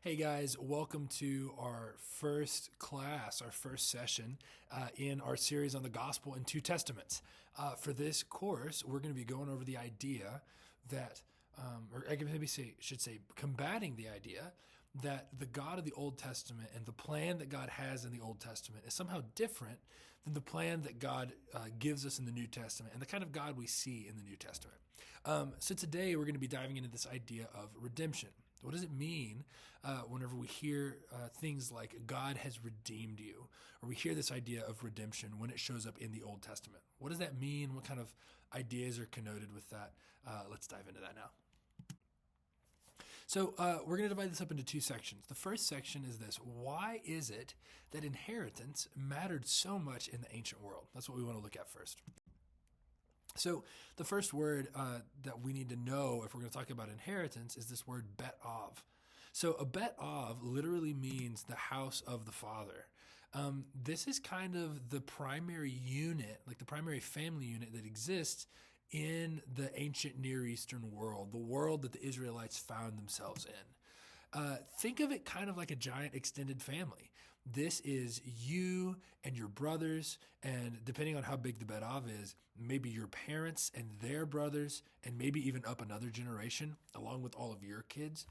Hey guys, welcome to our first class, our first session in our series on the Gospel in two Testaments. For this course, we're going to be going over the idea that, should say, combating the idea that the God of the Old Testament and the plan that God has in the Old Testament is somehow different than the plan that God gives us in the New Testament and the kind of God we see in the New Testament. So today we're going to be diving into this idea of redemption. What does it mean whenever we hear things like God has redeemed you, or we hear this idea of redemption when it shows up in the Old Testament? What does that mean? What kind of ideas are connoted with that? Let's dive into that now. So we're going to divide this up into two sections. The first section is this: why is it that inheritance mattered so much in the ancient world? That's what we want to look at first. So the first word that we need to know if we're going to talk about inheritance is this word bet-av. So a bet-av literally means the house of the father. This is kind of the primary unit, like the primary family unit that exists in the ancient Near Eastern world, the world that the Israelites found themselves in. Think of it kind of like a giant extended family. This is you and your brothers, and depending on how big the Bet-Av is, maybe your parents and their brothers, and maybe even up another generation, along with all of your kids.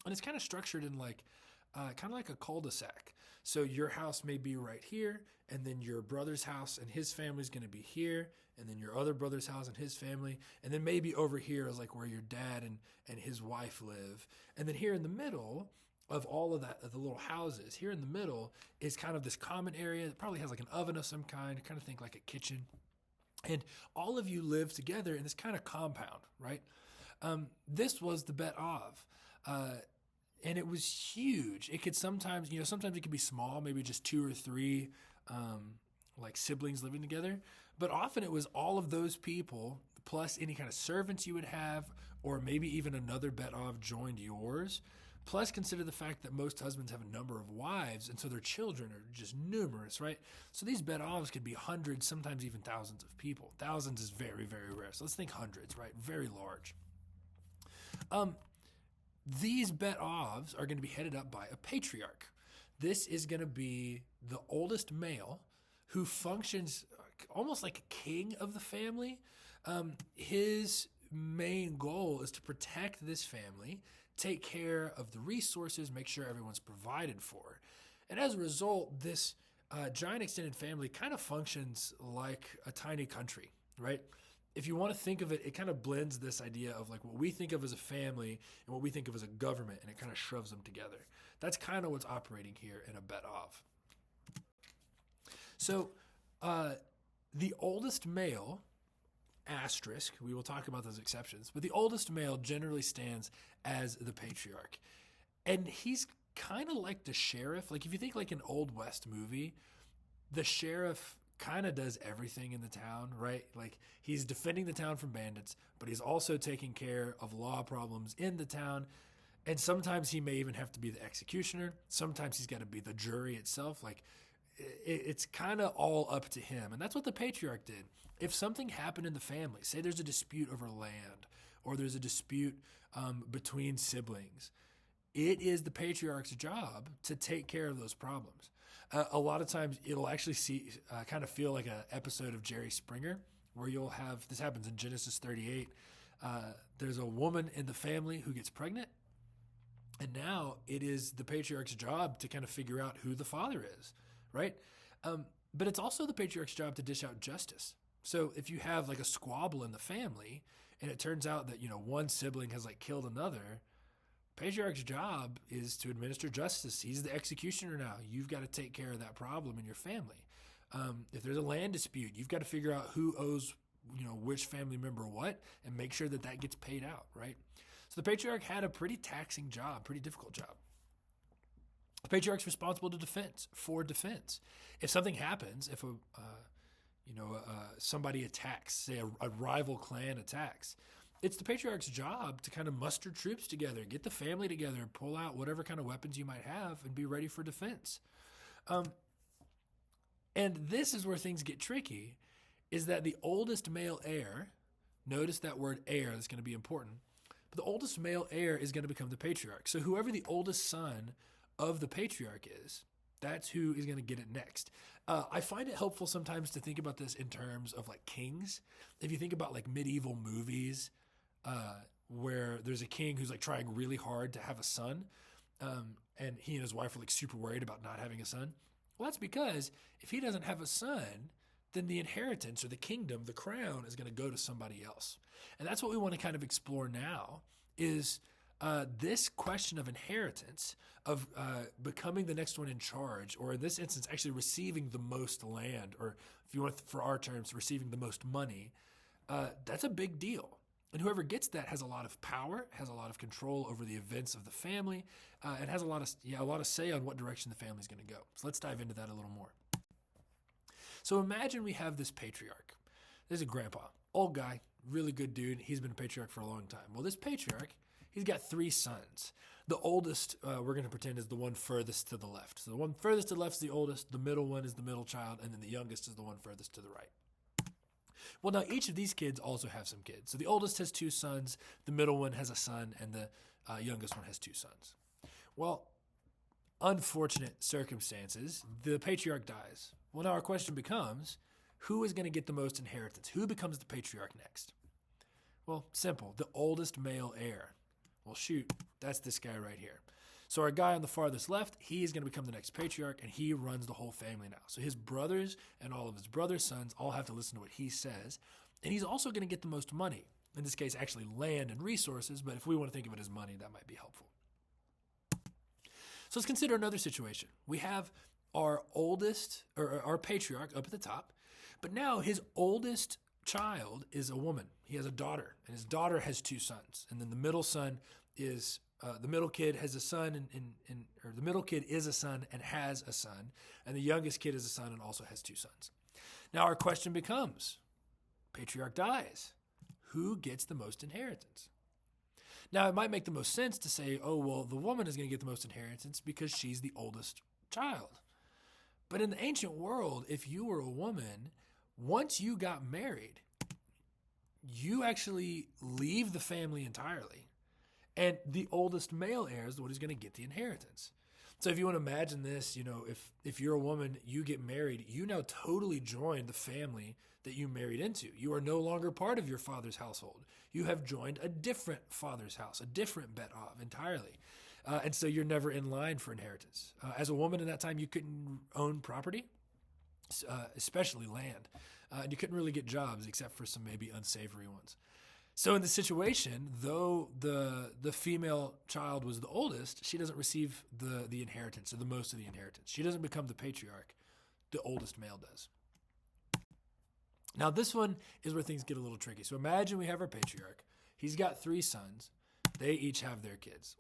And it's kind of structured in kind of like a cul-de-sac. So your house may be right here, and then your brother's house and his family is going to be here, and then your other brother's house and his family, and then maybe over here is like where your dad and his wife live. And then here in the middle of all of that, of the little houses, here in the middle is kind of this common area that probably has like an oven of some kind, kind of think like a kitchen. And all of you live together in this kind of compound, right? This was the Bet-Av. And it was huge. It could sometimes it could be small, maybe just two or three like siblings living together. But often it was all of those people, plus any kind of servants you would have, or maybe even another Bet-Av joined yours. Plus, consider the fact that most husbands have a number of wives, and so their children are just numerous, right? So these Bet-Avs could be hundreds, sometimes even thousands of people. Thousands is very, very rare. So let's think hundreds, right? Very large. These Bet-Avs are going to be headed up by a patriarch. This is going to be the oldest male who functions almost like a king of the family. His main goal is to protect this family, take care of the resources, make sure everyone's provided for. And as a result, this giant extended family kind of functions like a tiny country, right? If you want to think of it, it kind of blends this idea of like what we think of as a family and what we think of as a government, and it kind of shoves them together. That's kind of what's operating here in a Bet-Av. So the oldest male, asterisk, we will talk about those exceptions, but the oldest male generally stands as the patriarch. And he's kind of like the sheriff. Like if you think like an Old West movie, the sheriff kind of does everything in the town, right? Like he's defending the town from bandits, but he's also taking care of law problems in the town. And sometimes he may even have to be the executioner. Sometimes he's got to be the jury itself. Like it's kind of all up to him. And that's what the patriarch did. If something happened in the family, say there's a dispute over land, or there's a dispute between siblings, it is the patriarch's job to take care of those problems. A lot of times it'll actually kind of feel like an episode of Jerry Springer, where you'll have, this happens in Genesis 38. There's a woman in the family who gets pregnant, and now it is the patriarch's job to kind of figure out who the father is, right? But it's also the patriarch's job to dish out justice. So if you have like a squabble in the family, and it turns out that, one sibling has like killed another, patriarch's job is to administer justice. He's the executioner now. You've got to take care of that problem in your family. If there's a land dispute, you've got to figure out who owes, which family member what, and make sure that gets paid out, right? So the patriarch had a pretty taxing job, pretty difficult job. The patriarch's responsible for defense. If something happens, if somebody attacks, say a rival clan attacks, it's the patriarch's job to kind of muster troops together, get the family together, pull out whatever kind of weapons you might have, and be ready for defense. And this is where things get tricky, is that the oldest male heir, notice that word heir, that's going to be important, But the oldest male heir is going to become the patriarch. So whoever the oldest son of the patriarch is, that's who is going to get it next. I find it helpful sometimes to think about this in terms of like kings. If you think about like medieval movies where there's a king who's like trying really hard to have a son, and he and his wife are like super worried about not having a son. Well, that's because if he doesn't have a son, then the inheritance or the kingdom, the crown, is going to go to somebody else. And that's what we want to kind of explore now is this question of inheritance, of becoming the next one in charge, or in this instance, actually receiving the most land, or if you want, for our terms, receiving the most money. That's a big deal. And whoever gets that has a lot of power, has a lot of control over the events of the family, and has a lot of say on what direction the family's going to go. So let's dive into that a little more. So imagine we have this patriarch. This is a grandpa, old guy, really good dude. He's been a patriarch for a long time. Well, this patriarch, he's got 3 sons. The oldest, we're going to pretend, is the one furthest to the left. So the one furthest to the left is the oldest, the middle one is the middle child, and then the youngest is the one furthest to the right. Well, now each of these kids also have some kids. So the oldest has 2 sons, the middle one has a son, and the youngest one has 2 sons. Well, unfortunate circumstances, the patriarch dies. Well, now our question becomes, who is going to get the most inheritance? Who becomes the patriarch next? Well, simple, the oldest male heir. Well, shoot, that's this guy right here. So our guy on the farthest left, he is going to become the next patriarch, and he runs the whole family now. So his brothers and all of his brothers' sons all have to listen to what he says, and he's also going to get the most money. In this case, actually land and resources, but if we want to think of it as money, that might be helpful. So let's consider another situation. We have our oldest, or our patriarch up at the top, but now his oldest child is a woman. He has a daughter, and his daughter has 2 sons. And then the middle son is, the middle kid has a son, or the middle kid is a son and has a son, and the youngest kid is a son and also has 2 sons. Now our question becomes, patriarch dies. Who gets the most inheritance? Now it might make the most sense to say, oh, well, the woman is going to get the most inheritance because she's the oldest child. But in the ancient world, if you were a woman, once you got married, you actually leave the family entirely. And the oldest male heir is what is going to get the inheritance. So if you want to imagine this, if you're a woman, you get married, you now totally join the family that you married into. You are no longer part of your father's household. You have joined a different father's house, a different bet of entirely. And so you're never in line for inheritance. As a woman in that time, you couldn't own property, especially land. And you couldn't really get jobs except for some maybe unsavory ones. So in this situation, though the female child was the oldest, she doesn't receive the inheritance, or the most of the inheritance. She doesn't become the patriarch. The oldest male does. Now this one is where things get a little tricky. So imagine we have our patriarch. He's got 3 sons. They each have their kids.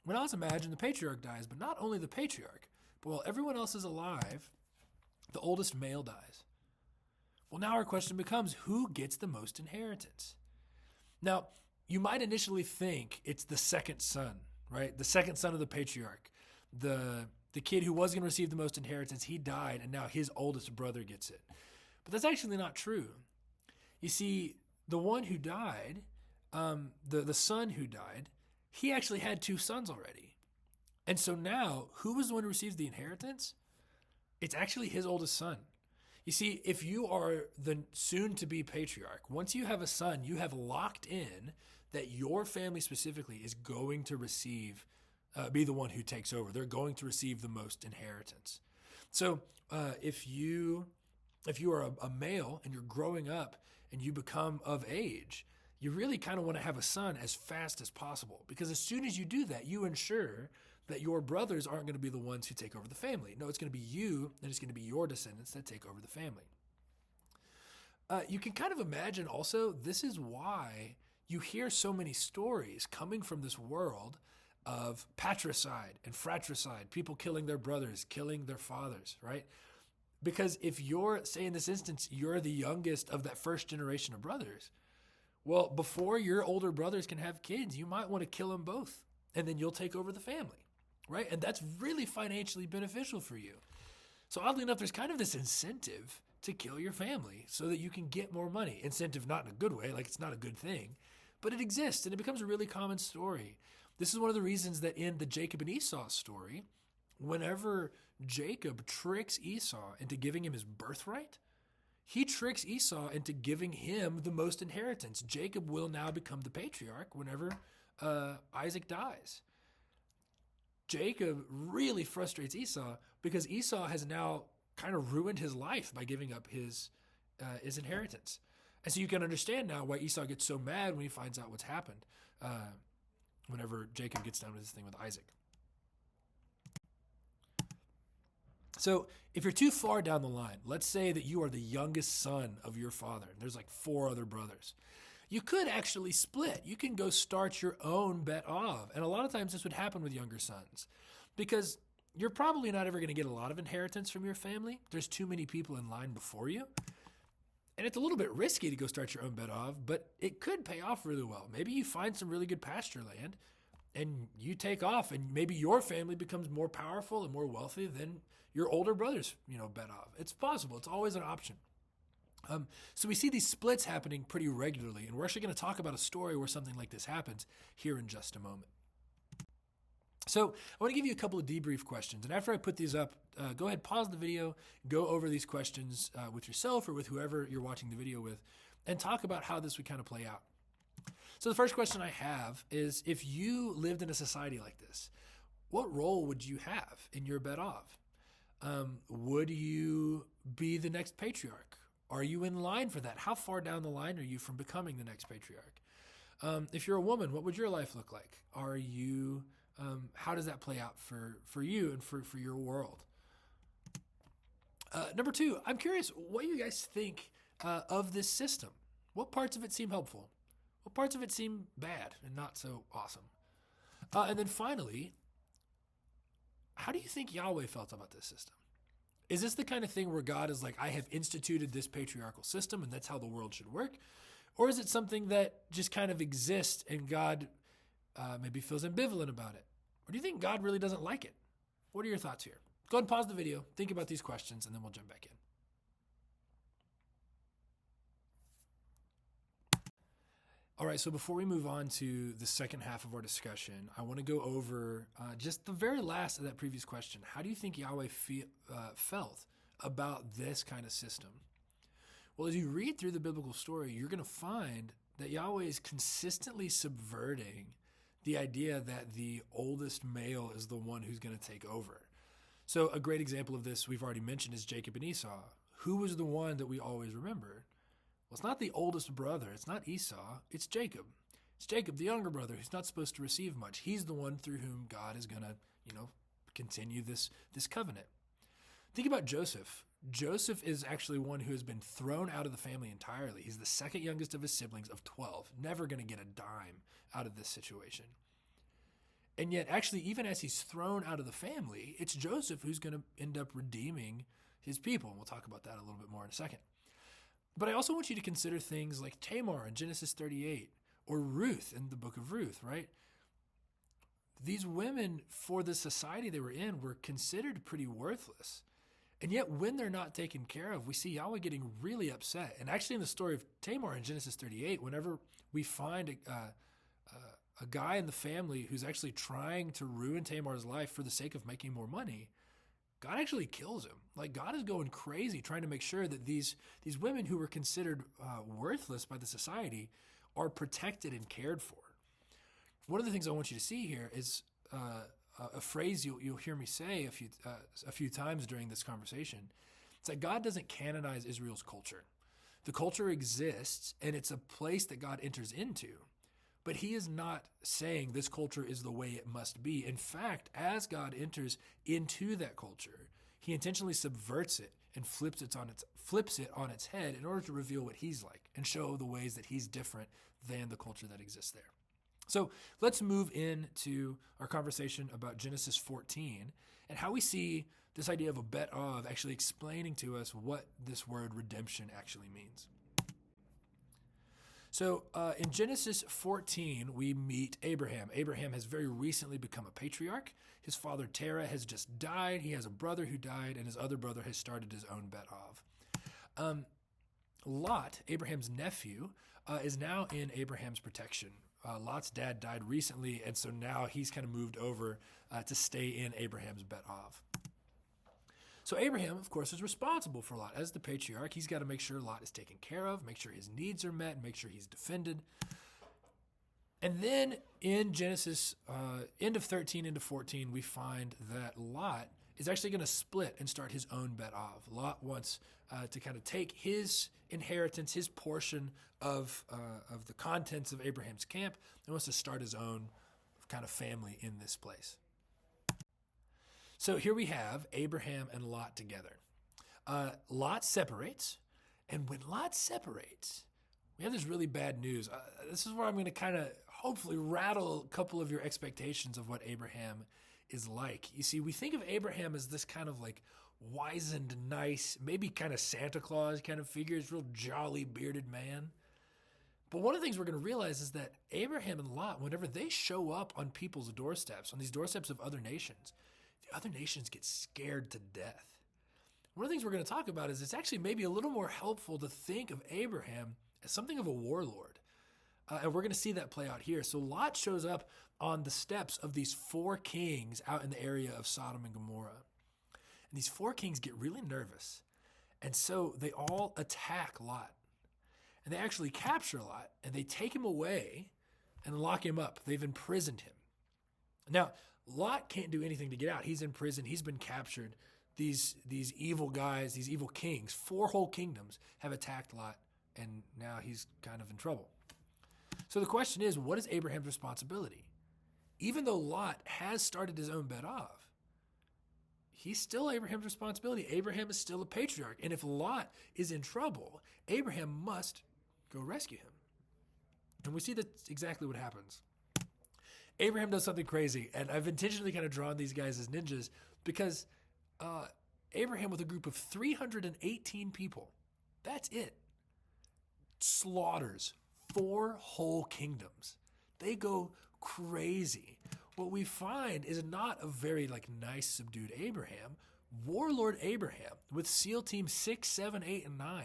Well, now let's imagine the patriarch dies, but not only the patriarch, but while everyone else is alive, the oldest male dies. Well, now our question becomes, who gets the most inheritance? Now, you might initially think it's the second son, right? The second son of the patriarch. The kid who was going to receive the most inheritance, he died, and now his oldest brother gets it. But that's actually not true. You see, the one who died, the son who died, he actually had 2 sons already. And so now, who was the one who receives the inheritance? It's actually his oldest son. You see, if you are the soon-to-be patriarch, once you have a son, you have locked in that your family specifically is going to receive, be the one who takes over. They're going to receive the most inheritance. So if you are a male and you're growing up and you become of age, you really kind of want to have a son as fast as possible, because as soon as you do that, you ensure that your brothers aren't going to be the ones who take over the family. No, it's going to be you, and it's going to be your descendants that take over the family. You can kind of imagine also, this is why you hear so many stories coming from this world of patricide and fratricide, people killing their brothers, killing their fathers, right? Because if you're, say in this instance, you're the youngest of that first generation of brothers, well, before your older brothers can have kids, you might want to kill them both, and then you'll take over the family. Right? And that's really financially beneficial for you. So oddly enough, there's kind of this incentive to kill your family so that you can get more money. Incentive not in a good way, like it's not a good thing, but it exists and it becomes a really common story. This is one of the reasons that in the Jacob and Esau story, whenever Jacob tricks Esau into giving him his birthright, he tricks Esau into giving him the most inheritance. Jacob will now become the patriarch whenever Isaac dies. Jacob really frustrates Esau because Esau has now kind of ruined his life by giving up his inheritance. And so you can understand now why Esau gets so mad when he finds out what's happened whenever Jacob gets down to this thing with Isaac. So if you're too far down the line, let's say that you are the youngest son of your father, and there's like 4 other brothers. You could actually split. You can go start your own bet of. And a lot of times this would happen with younger sons because you're probably not ever going to get a lot of inheritance from your family. There's too many people in line before you. And it's a little bit risky to go start your own bet of, but it could pay off really well. Maybe you find some really good pasture land and you take off, and maybe your family becomes more powerful and more wealthy than your older brother's, bet of. It's possible. It's always an option. So we see these splits happening pretty regularly, and we're actually going to talk about a story where something like this happens here in just a moment. So I want to give you a couple of debrief questions, and after I put these up, go ahead, pause the video, go over these questions with yourself or with whoever you're watching the video with, and talk about how this would kind of play out. So the first question I have is, if you lived in a society like this, what role would you have in your bet of? Would you be the next patriarch? Are you in line for that? How far down the line are you from becoming the next patriarch? If you're a woman, what would your life look like? Are you, how does that play out for you and for your world? Number 2, I'm curious what you guys think of this system. What parts of it seem helpful? What parts of it seem bad and not so awesome? And then finally, how do you think Yahweh felt about this system? Is this the kind of thing where God is like, I have instituted this patriarchal system and that's how the world should work? Or is it something that just kind of exists and God maybe feels ambivalent about it? Or do you think God really doesn't like it? What are your thoughts here? Go ahead and pause the video, think about these questions, and then we'll jump back in. All right, so before we move on to the second half of our discussion, I want to go over just the very last of that previous question. How do you think Yahweh felt about this kind of system? Well, as you read through the biblical story, you're going to find that Yahweh is consistently subverting the idea that the oldest male is the one who's going to take over. So a great example of this we've already mentioned is Jacob and Esau. Who was the one that we always remember? Well, it's not the oldest brother. It's not Esau. It's Jacob. It's Jacob, the younger brother, who's not supposed to receive much. He's the one through whom God is going to, continue this covenant. Think about Joseph. Joseph is actually one who has been thrown out of the family entirely. He's the second youngest of his siblings of 12, never going to get a dime out of this situation. And yet, actually, even as he's thrown out of the family, it's Joseph who's going to end up redeeming his people. And we'll talk about that a little bit more in a second. But I also want you to consider things like Tamar in Genesis 38 or Ruth in the book of Ruth, right? These women, for the society they were in, were considered pretty worthless. And yet when they're not taken care of, we see Yahweh getting really upset. And actually in the story of Tamar in Genesis 38, whenever we find a guy in the family who's actually trying to ruin Tamar's life for the sake of making more money, God actually kills him. Like, God is going crazy trying to make sure that these women who were considered worthless by the society are protected and cared for. One of the things I want you to see here is a phrase you'll hear me say a few times during this conversation. It's that God doesn't canonize Israel's culture. The culture exists, and it's a place that God enters into. But he is not saying this culture is the way it must be. In fact, as God enters into that culture, he intentionally subverts it and flips it on its head in order to reveal what he's like and show the ways that he's different than the culture that exists there. So let's move into our conversation about Genesis 14 and how we see this idea of a bet of actually explaining to us what this word redemption actually means. So in Genesis 14, we meet Abraham. Abraham has very recently become a patriarch. His father Terah has just died. He has a brother who died, and his other brother has started his own bet of. Lot, Abraham's nephew, is now in Abraham's protection. Lot's dad died recently, and so now he's kind of moved over to stay in Abraham's bet of. So Abraham, of course, is responsible for Lot. As the patriarch, he's got to make sure Lot is taken care of, make sure his needs are met, make sure he's defended. And then in Genesis, end of 13 into 14, we find that Lot is actually going to split and start his own bet of. Lot wants to kind of take his inheritance, his portion of the contents of Abraham's camp, and wants to start his own kind of family in this place. So here we have Abraham and Lot together. Lot separates, and when Lot separates, we have this really bad news. This is where I'm going to kind of hopefully rattle a couple of your expectations of what Abraham is like. You see, we think of Abraham as this kind of like wizened, nice, maybe kind of Santa Claus kind of figure, this real jolly bearded man. But one of the things we're going to realize is that Abraham and Lot, whenever they show up on people's doorsteps, on these doorsteps of other nations, the other nations get scared to death. One of the things we're going to talk about is it's actually maybe a little more helpful to think of Abraham as something of a warlord. And we're going to see that play out here. So Lot shows up on the steps of these 4 kings out in the area of Sodom and Gomorrah. And these 4 kings get really nervous. And so they all attack Lot. And they actually capture Lot, and they take him away and lock him up. They've imprisoned him. Now, Lot can't do anything to get out. He's in prison. He's been captured. These evil guys, these evil kings, 4 whole kingdoms have attacked Lot, and now he's kind of in trouble. So the question is, what is Abraham's responsibility? Even though Lot has started his own bet of, he's still Abraham's responsibility. Abraham is still a patriarch. And if Lot is in trouble, Abraham must go rescue him. And we see that's exactly what happens. Abraham does something crazy, and I've intentionally kind of drawn these guys as ninjas because Abraham, with a group of 318 people, that's it, slaughters 4 whole kingdoms. They go crazy. What we find is not a very nice, subdued Abraham. Warlord Abraham with SEAL Team 6, 7, 8, and 9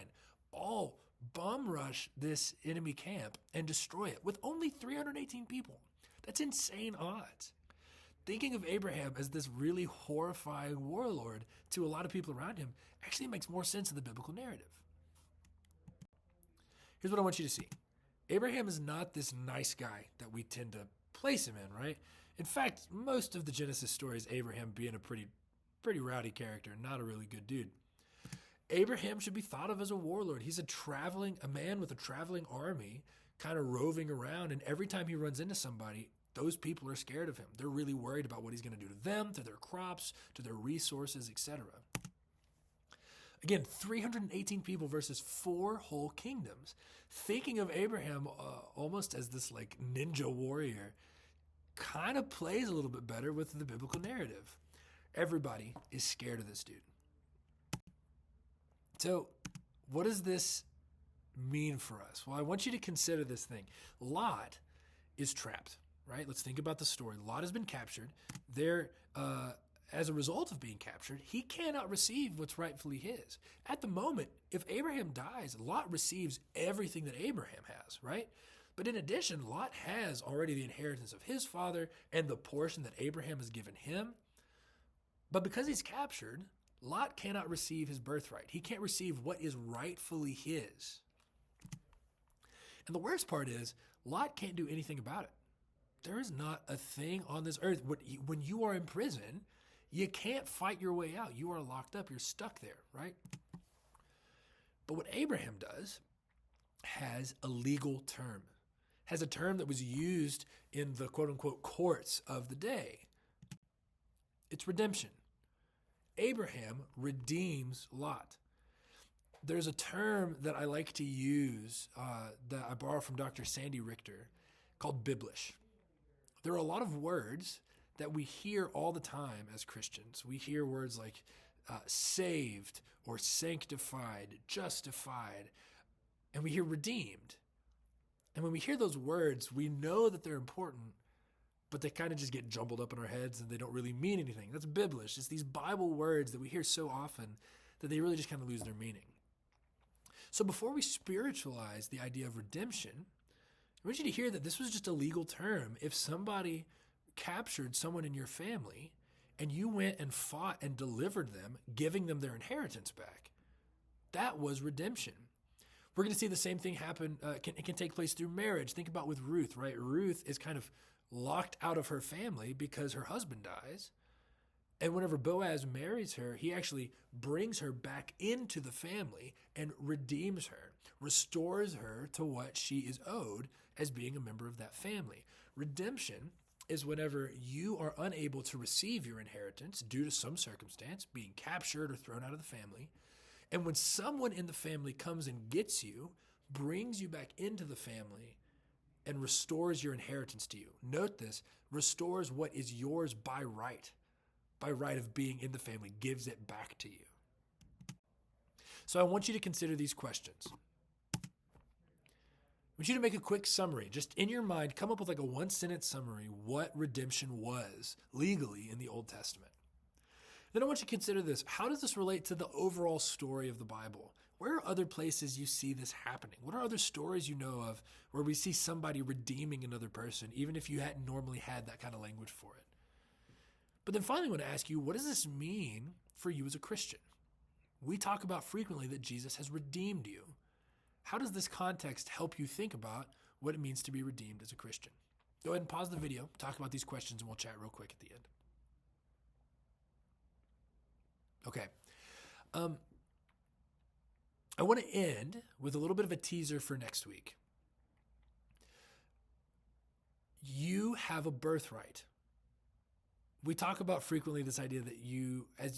all bum rush this enemy camp and destroy it with only 318 people. That's insane odds. Thinking of Abraham as this really horrifying warlord to a lot of people around him actually makes more sense in the biblical narrative. Here's what I want you to see. Abraham is not this nice guy that we tend to place him in, right? In fact, most of the Genesis stories, Abraham being a pretty rowdy character, not a really good dude. Abraham should be thought of as a warlord. He's a man with a traveling army, kind of roving around, and every time he runs into somebody, those people are scared of him. They're really worried about what he's going to do to them, to their crops, to their resources, etc. Again, 318 people versus 4 whole kingdoms. Thinking of Abraham almost as this ninja warrior kind of plays a little bit better with the biblical narrative. Everybody is scared of this dude. So what does this mean for us? Well, I want you to consider this thing. Lot is trapped, right? Let's think about the story. Lot has been captured. As a result of being captured, he cannot receive what's rightfully his. At the moment, if Abraham dies, Lot receives everything that Abraham has, right? But in addition, Lot has already the inheritance of his father and the portion that Abraham has given him. But because he's captured, Lot cannot receive his birthright. He can't receive what is rightfully his. And the worst part is, Lot can't do anything about it. There is not a thing on this earth. When you are in prison, you can't fight your way out. You are locked up. You're stuck there, right? But what Abraham does has a legal term, has a term that was used in the quote-unquote courts of the day. It's redemption. Abraham redeems Lot. There's a term that I like to use that I borrow from Dr. Sandra Richter called Biblish. There are a lot of words that we hear all the time as Christians. We hear words like saved or sanctified, justified, and we hear redeemed. And when we hear those words, we know that they're important, but they kind of just get jumbled up in our heads and they don't really mean anything. That's Biblish. It's these Bible words that we hear so often that they really just kind of lose their meaning. So before we spiritualize the idea of redemption, I want you to hear that this was just a legal term. If somebody captured someone in your family and you went and fought and delivered them, giving them their inheritance back, that was redemption. We're going to see the same thing happen. It can take place through marriage. Think about with Ruth, right? Ruth is kind of locked out of her family because her husband dies. And whenever Boaz marries her, he actually brings her back into the family and redeems her, restores her to what she is owed as being a member of that family. Redemption is whenever you are unable to receive your inheritance due to some circumstance, being captured or thrown out of the family. And when someone in the family comes and gets you, brings you back into the family, and restores your inheritance to you. Note this, restores what is yours by right of being in the family, gives it back to you. So I want you to consider these questions. I want you to make a quick summary. Just in your mind, come up with like a one-sentence summary what redemption was legally in the Old Testament. Then I want you to consider this. How does this relate to the overall story of the Bible? Where are other places you see this happening? What are other stories you know of where we see somebody redeeming another person, even if you hadn't normally had that kind of language for it? But then finally, I want to ask you, what does this mean for you as a Christian? We talk about frequently that Jesus has redeemed you. How does this context help you think about what it means to be redeemed as a Christian? Go ahead and pause the video, talk about these questions, and we'll chat real quick at the end. Okay. I want to end with a little bit of a teaser for next week. You have a birthright. We talk about frequently this idea that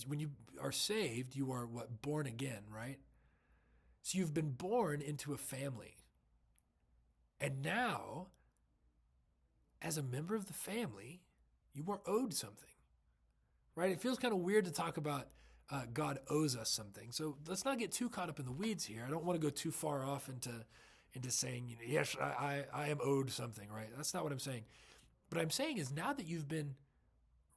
when you are saved, you are born again, right? So you've been born into a family. And now, as a member of the family, you are owed something, right? It feels kind of weird to talk about God owes us something. So let's not get too caught up in the weeds here. I don't want to go too far off into saying, yes, I am owed something, right? That's not what I'm saying. What I'm saying is now that you've been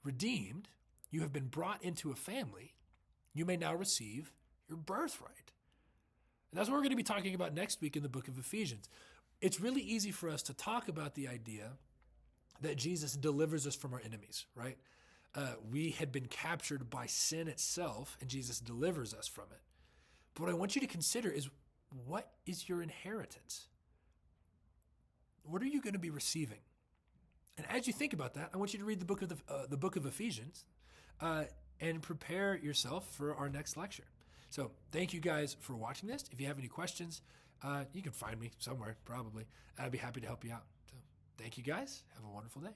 redeemed, you have been brought into a family, you may now receive your birthright. And that's what we're going to be talking about next week in the book of Ephesians. It's really easy for us to talk about the idea that Jesus delivers us from our enemies, right? We had been captured by sin itself, and Jesus delivers us from it. But what I want you to consider is, what is your inheritance? What are you going to be receiving? And as you think about that, I want you to read the book of Ephesians and prepare yourself for our next lecture. So thank you guys for watching this. If you have any questions, you can find me somewhere, probably. I'd be happy to help you out. So thank you guys. Have a wonderful day.